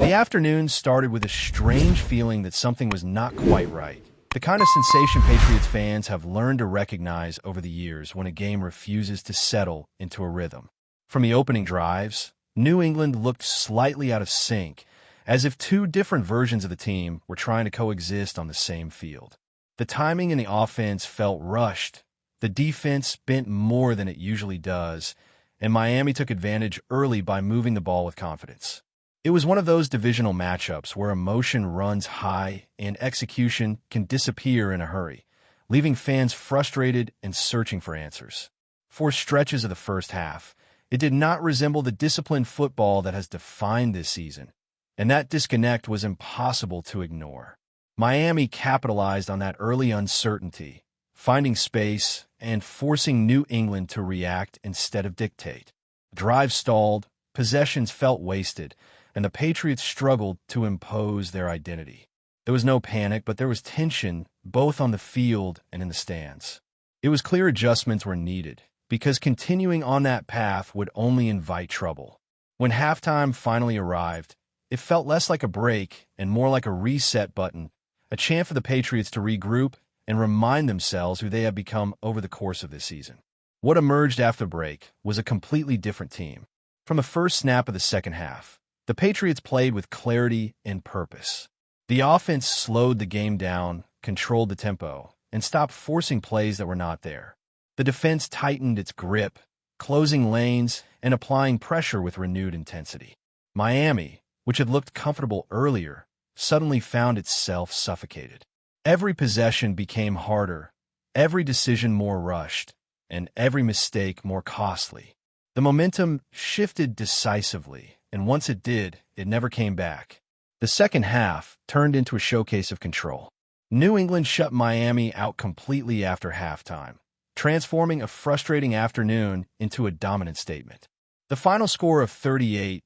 The afternoon started with a strange feeling that something was not quite right. The kind of sensation Patriots fans have learned to recognize over the years when a game refuses to settle into a rhythm. From the opening drives, New England looked slightly out of sync, as if two different versions of the team were trying to coexist on the same field. The timing in the offense felt rushed, the defense bent more than it usually does, and Miami took advantage early by moving the ball with confidence. It was one of those divisional matchups where emotion runs high and execution can disappear in a hurry, leaving fans frustrated and searching for answers. For stretches of the first half, it did not resemble the disciplined football that has defined this season, and that disconnect was impossible to ignore. Miami capitalized on that early uncertainty, finding space and forcing New England to react instead of dictate. Drives stalled, possessions felt wasted, and the Patriots struggled to impose their identity. There was no panic, but there was tension both on the field and in the stands. It was clear adjustments were needed, because continuing on that path would only invite trouble. When halftime finally arrived, it felt less like a break and more like a reset button, a chance for the Patriots to regroup and remind themselves who they have become over the course of this season. What emerged after the break was a completely different team. From the first snap of the second half, the Patriots played with clarity and purpose. The offense slowed the game down, controlled the tempo, and stopped forcing plays that were not there. The defense tightened its grip, closing lanes and applying pressure with renewed intensity. Miami, which had looked comfortable earlier, suddenly found itself suffocated. Every possession became harder, every decision more rushed, and every mistake more costly. The momentum shifted decisively, and once it did, it never came back. The second half turned into a showcase of control. New England shut Miami out completely after halftime, transforming a frustrating afternoon into a dominant statement. The final score of 38-10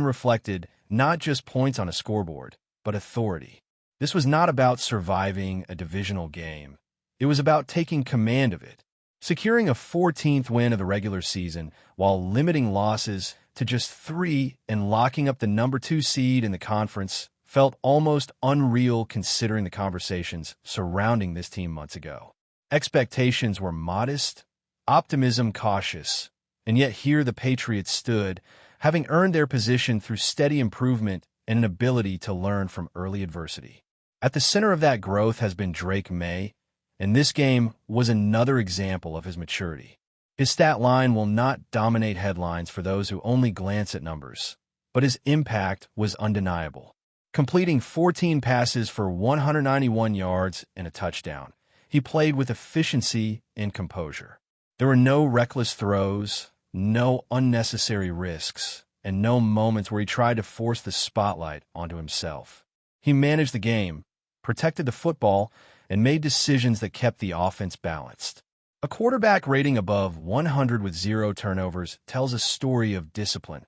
reflected not just points on a scoreboard, but authority. This was not about surviving a divisional game. It was about taking command of it, securing a 14th win of the regular season while limiting losses to just 3 and locking up the number 2 seed in the conference felt almost unreal considering the conversations surrounding this team months ago. Expectations were modest, optimism cautious, and yet here the Patriots stood, having earned their position through steady improvement and an ability to learn from early adversity. At the center of that growth has been DRAKE MAYE, and this game was another example of his maturity. His stat line will not dominate headlines for those who only glance at numbers, but his impact was undeniable. Completing 14 passes for 191 yards and a touchdown, he played with efficiency and composure. There were no reckless throws, no unnecessary risks, and no moments where he tried to force the spotlight onto himself. He managed the game, protected the football, and made decisions that kept the offense balanced. A quarterback rating above 100 with 0 turnovers tells a story of discipline,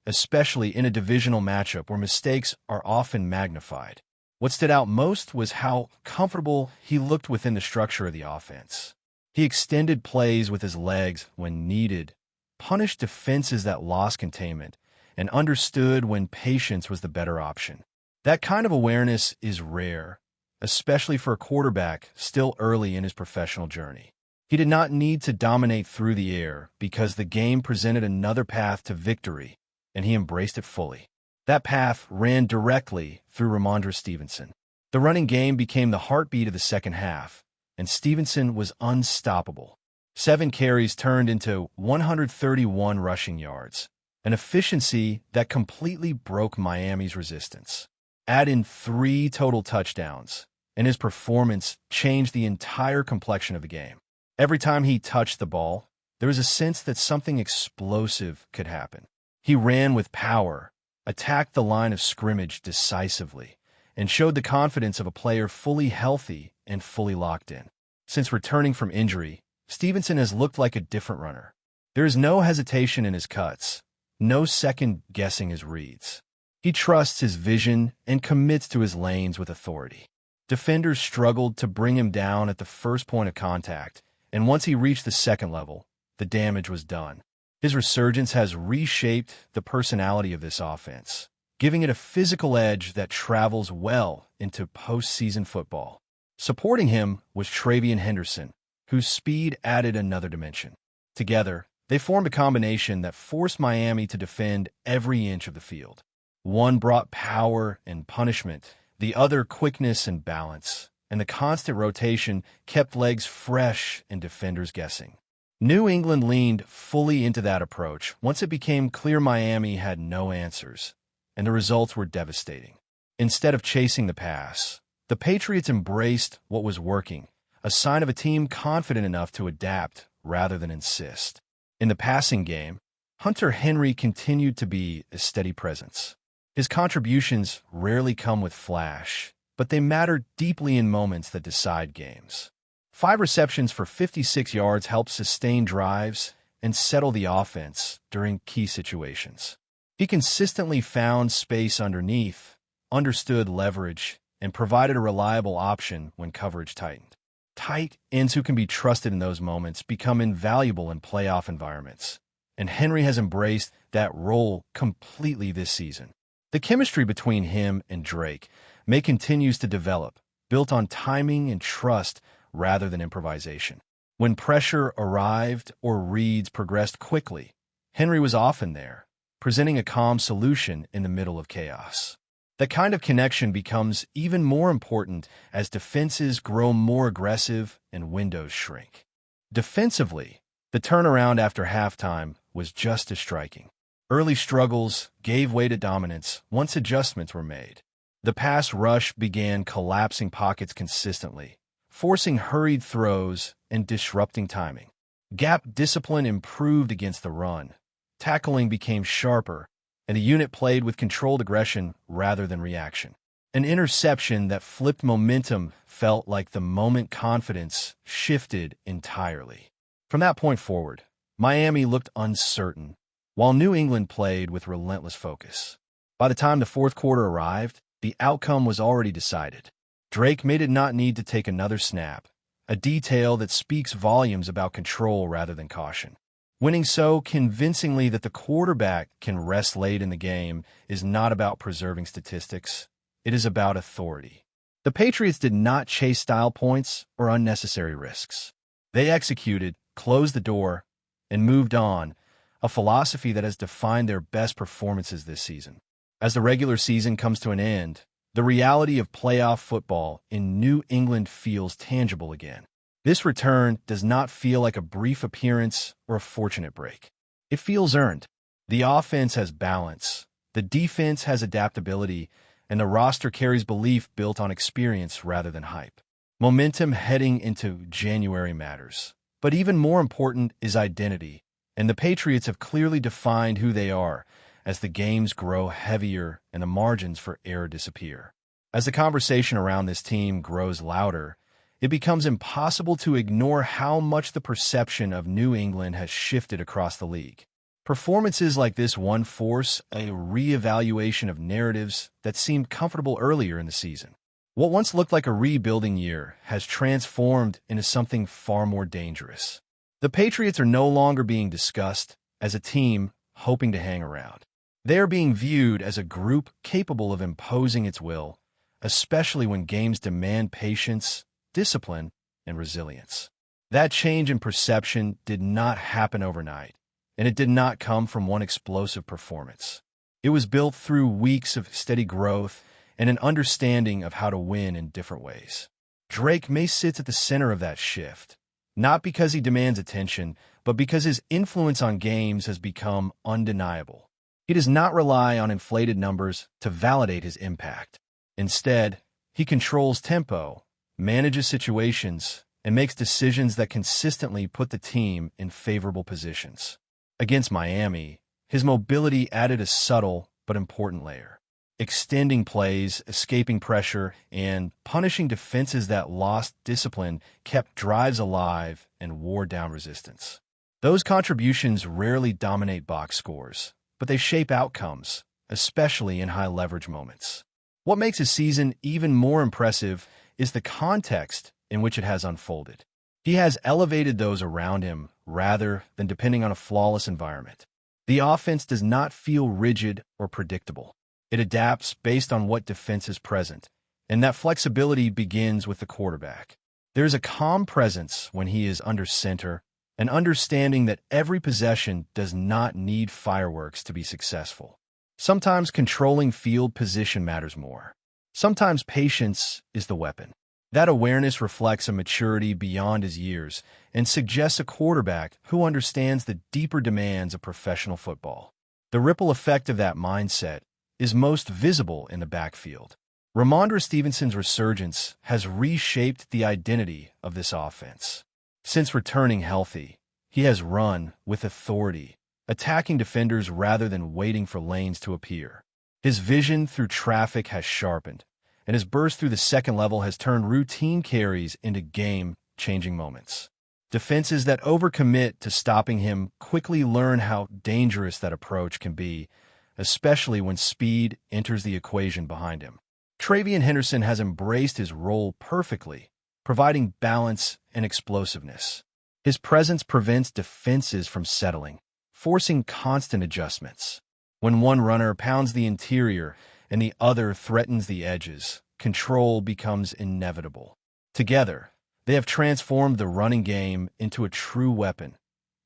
especially in a divisional matchup where mistakes are often magnified. What stood out most was how comfortable he looked within the structure of the offense. He extended plays with his legs when needed, punished defenses that lost containment, and understood when patience was the better option. That kind of awareness is rare, especially for a quarterback still early in his professional journey. He did not need to dominate through the air because the game presented another path to victory, and he embraced it fully. That path ran directly through Ramondre Stevenson. The running game became the heartbeat of the second half, and Stevenson was unstoppable. 7 carries turned into 131 rushing yards, an efficiency that completely broke Miami's resistance. Add in 3 total touchdowns, and his performance changed the entire complexion of the game. Every time he touched the ball, there was a sense that something explosive could happen. He ran with power, attacked the line of scrimmage decisively, and showed the confidence of a player fully healthy and fully locked in. Since returning from injury, Stevenson has looked like a different runner. There is no hesitation in his cuts, no second-guessing his reads. He trusts his vision and commits to his lanes with authority. Defenders struggled to bring him down at the first point of contact, and once he reached the second level, the damage was done. His resurgence has reshaped the personality of this offense, giving it a physical edge that travels well into postseason football. Supporting him was Travian Henderson, whose speed added another dimension. Together, they formed a combination that forced Miami to defend every inch of the field. One brought power and punishment, the other quickness and balance, and the constant rotation kept legs fresh and defenders guessing. New England leaned fully into that approach once it became clear Miami had no answers, and the results were devastating. Instead of chasing the pass, the Patriots embraced what was working, a sign of a team confident enough to adapt rather than insist. In the passing game, Hunter Henry continued to be a steady presence. His contributions rarely come with flash, but they matter deeply in moments that decide games. 5 receptions for 56 yards helped sustain drives and settle the offense during key situations. He consistently found space underneath, understood leverage, and provided a reliable option when coverage tightened. Tight ends who can be trusted in those moments become invaluable in playoff environments, and Henry has embraced that role completely this season. The chemistry between him and Drake Maye continues to develop, built on timing and trust rather than improvisation. When pressure arrived or reads progressed quickly, Henry was often there, presenting a calm solution in the middle of chaos. That kind of connection becomes even more important as defenses grow more aggressive and windows shrink. Defensively, the turnaround after halftime was just as striking. Early struggles gave way to dominance once adjustments were made. The pass rush began collapsing pockets consistently, forcing hurried throws and disrupting timing. Gap discipline improved against the run. Tackling became sharper, and the unit played with controlled aggression rather than reaction. An interception that flipped momentum felt like the moment confidence shifted entirely. From that point forward, Miami looked uncertain, while New England played with relentless focus. By the time the fourth quarter arrived, the outcome was already decided. DRAKE Maye did not need to take another snap, a detail that speaks volumes about control rather than caution. Winning so convincingly that the quarterback can rest late in the game is not about preserving statistics. It is about authority. The Patriots did not chase style points or unnecessary risks. They executed, closed the door, and moved on, a philosophy that has defined their best performances this season. As the regular season comes to an end, the reality of playoff football in New England feels tangible again. This return does not feel like a brief appearance or a fortunate break. It feels earned. The offense has balance, the defense has adaptability, and the roster carries belief built on experience rather than hype. Momentum heading into January matters, but even more important is identity, and the Patriots have clearly defined who they are as the games grow heavier and the margins for error disappear. As the conversation around this team grows louder, it becomes impossible to ignore how much the perception of New England has shifted across the league. Performances like this one force a reevaluation of narratives that seemed comfortable earlier in the season. What once looked like a rebuilding year has transformed into something far more dangerous. The Patriots are no longer being discussed as a team hoping to hang around. They are being viewed as a group capable of imposing its will, especially when games demand patience, discipline, and resilience. That change in perception did not happen overnight, and it did not come from one explosive performance. It was built through weeks of steady growth and an understanding of how to win in different ways. DRAKE Maye sits at the center of that shift, not because he demands attention, but because his influence on games has become undeniable. He does not rely on inflated numbers to validate his impact. Instead, he controls tempo, manages situations, and makes decisions that consistently put the team in favorable positions. Against Miami, his mobility added a subtle but important layer. Extending plays, escaping pressure, and punishing defenses that lost discipline kept drives alive and wore down resistance. Those contributions rarely dominate box scores, but they shape outcomes, especially in high-leverage moments. What makes his season even more impressive is the context in which it has unfolded. He has elevated those around him rather than depending on a flawless environment. The offense does not feel rigid or predictable. It adapts based on what defense is present, and that flexibility begins with the quarterback. There's a calm presence when he is under center, an understanding that every possession does not need fireworks to be successful. Sometimes controlling field position matters more. Sometimes patience is the weapon. That awareness reflects a maturity beyond his years and suggests a quarterback who understands the deeper demands of professional football. The ripple effect of that mindset is most visible in the backfield. Ramondre Stevenson's resurgence has reshaped the identity of this offense. Since returning healthy, he has run with authority, attacking defenders rather than waiting for lanes to appear. His vision through traffic has sharpened, and his burst through the second level has turned routine carries into game-changing moments. Defenses that overcommit to stopping him quickly learn how dangerous that approach can be, especially when speed enters the equation behind him. Travion Henderson has embraced his role perfectly, providing balance and explosiveness. His presence prevents defenses from settling, forcing constant adjustments. When one runner pounds the interior and the other threatens the edges, control becomes inevitable. Together, they have transformed the running game into a true weapon,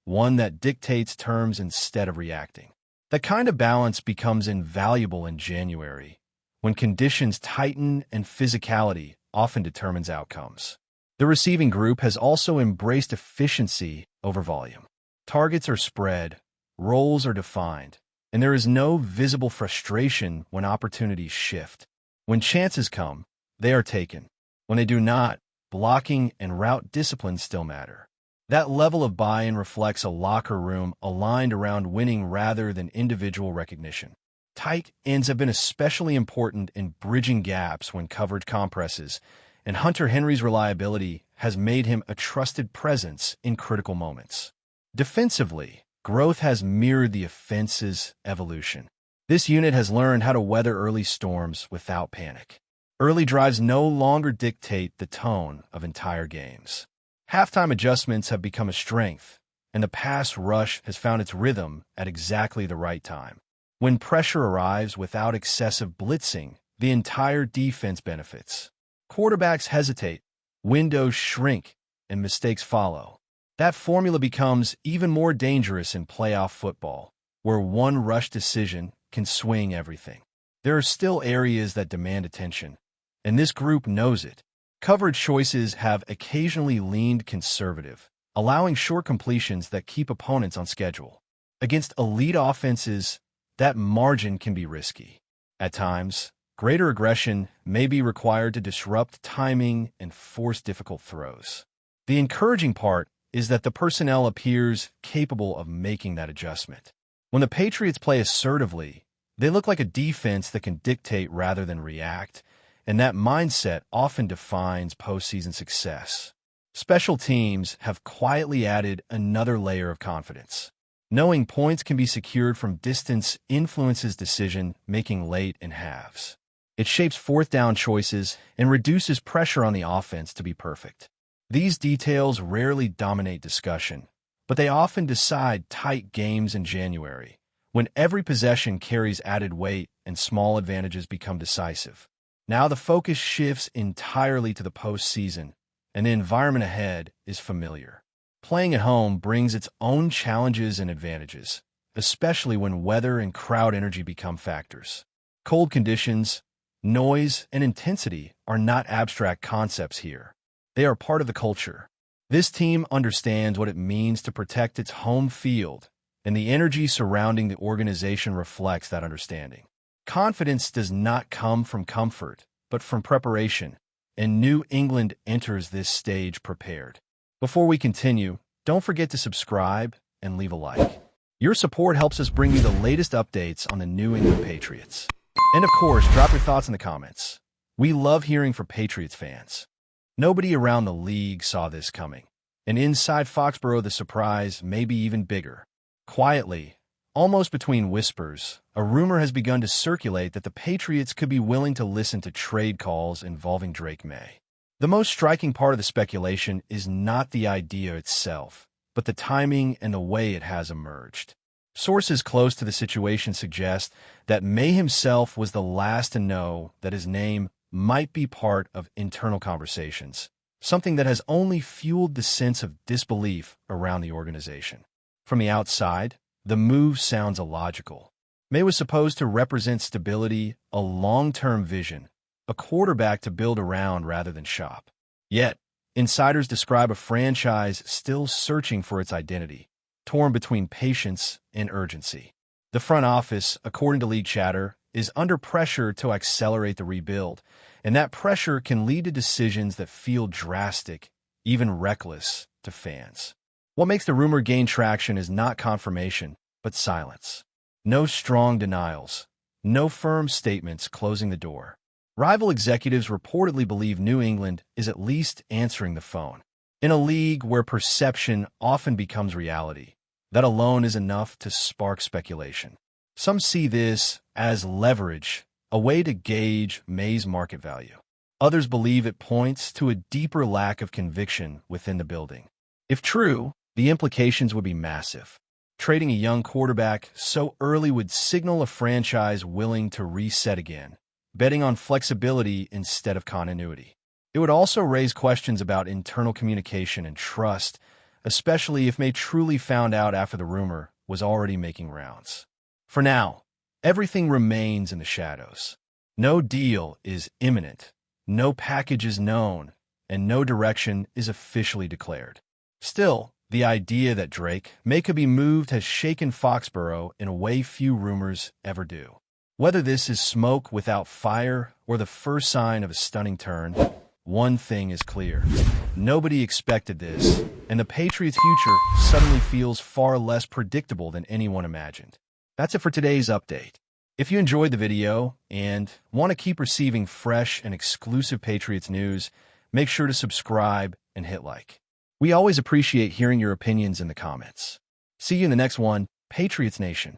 one that dictates terms instead of reacting. That kind of balance becomes invaluable in January, when conditions tighten and physicality often determines outcomes. The receiving group has also embraced efficiency over volume. Targets are spread, roles are defined, and there is no visible frustration when opportunities shift. When chances come, they are taken. When they do not, blocking and route discipline still matter. That level of buy-in reflects a locker room aligned around winning rather than individual recognition. Tight ends have been especially important in bridging gaps when coverage compresses, and Hunter Henry's reliability has made him a trusted presence in critical moments. Defensively, growth has mirrored the offense's evolution. This unit has learned how to weather early storms without panic. Early drives no longer dictate the tone of entire games. Halftime adjustments have become a strength, and the pass rush has found its rhythm at exactly the right time. When pressure arrives without excessive blitzing, the entire defense benefits. Quarterbacks hesitate, windows shrink, and mistakes follow. That formula becomes even more dangerous in playoff football, where one rush decision can swing everything. There are still areas that demand attention, and this group knows it. Coverage choices have occasionally leaned conservative, allowing short completions that keep opponents on schedule. Against elite offenses, that margin can be risky. At times, greater aggression may be required to disrupt timing and force difficult throws. The encouraging part is that the personnel appears capable of making that adjustment. When the Patriots play assertively, they look like a defense that can dictate rather than react, and that mindset often defines postseason success. Special teams have quietly added another layer of confidence. Knowing points can be secured from distance influences decision-making late in halves. It shapes fourth down choices and reduces pressure on the offense to be perfect. These details rarely dominate discussion, but they often decide tight games in January, when every possession carries added weight and small advantages become decisive. Now the focus shifts entirely to the postseason, and the environment ahead is familiar. Playing at home brings its own challenges and advantages, especially when weather and crowd energy become factors. Cold conditions, noise, and intensity are not abstract concepts here. They are part of the culture. This team understands what it means to protect its home field, and the energy surrounding the organization reflects that understanding. Confidence does not come from comfort, but from preparation, and New England enters this stage prepared. Before we continue, don't forget to subscribe and leave a like. Your support helps us bring you the latest updates on the New England Patriots. And of course, drop your thoughts in the comments. We love hearing from Patriots fans. Nobody around the league saw this coming, and inside Foxborough the surprise may be even bigger. Quietly, almost between whispers, a rumor has begun to circulate that the Patriots could be willing to listen to trade calls involving DRAKE MAYE. The most striking part of the speculation is not the idea itself, but the timing and the way it has emerged. Sources close to the situation suggest that May himself was the last to know that his name might be part of internal conversations, something that has only fueled the sense of disbelief around the organization. From the outside, the move sounds illogical. May was supposed to represent stability, a long-term vision, a quarterback to build around rather than shop. Yet, insiders describe a franchise still searching for its identity, torn between patience and urgency. The front office, according to league chatter, is under pressure to accelerate the rebuild, and that pressure can lead to decisions that feel drastic, even reckless, to fans. What makes the rumor gain traction is not confirmation, but silence. No strong denials, no firm statements closing the door. Rival executives reportedly believe New England is at least answering the phone. In a league where perception often becomes reality, that alone is enough to spark speculation. Some see this as leverage, a way to gauge May's market value. Others believe it points to a deeper lack of conviction within the building. If true, the implications would be massive. Trading a young quarterback so early would signal a franchise willing to reset again, betting on flexibility instead of continuity. It would also raise questions about internal communication and trust, especially if May truly found out after the rumor was already making rounds. For now, everything remains in the shadows. No deal is imminent, no package is known, and no direction is officially declared. Still, the idea that Drake May could be moved has shaken Foxborough in a way few rumors ever do. Whether this is smoke without fire or the first sign of a stunning turn, one thing is clear. Nobody expected this, and the Patriots' future suddenly feels far less predictable than anyone imagined. That's it for today's update. If you enjoyed the video and want to keep receiving fresh and exclusive Patriots news, make sure to subscribe and hit like. We always appreciate hearing your opinions in the comments. See you in the next one, Patriots Nation.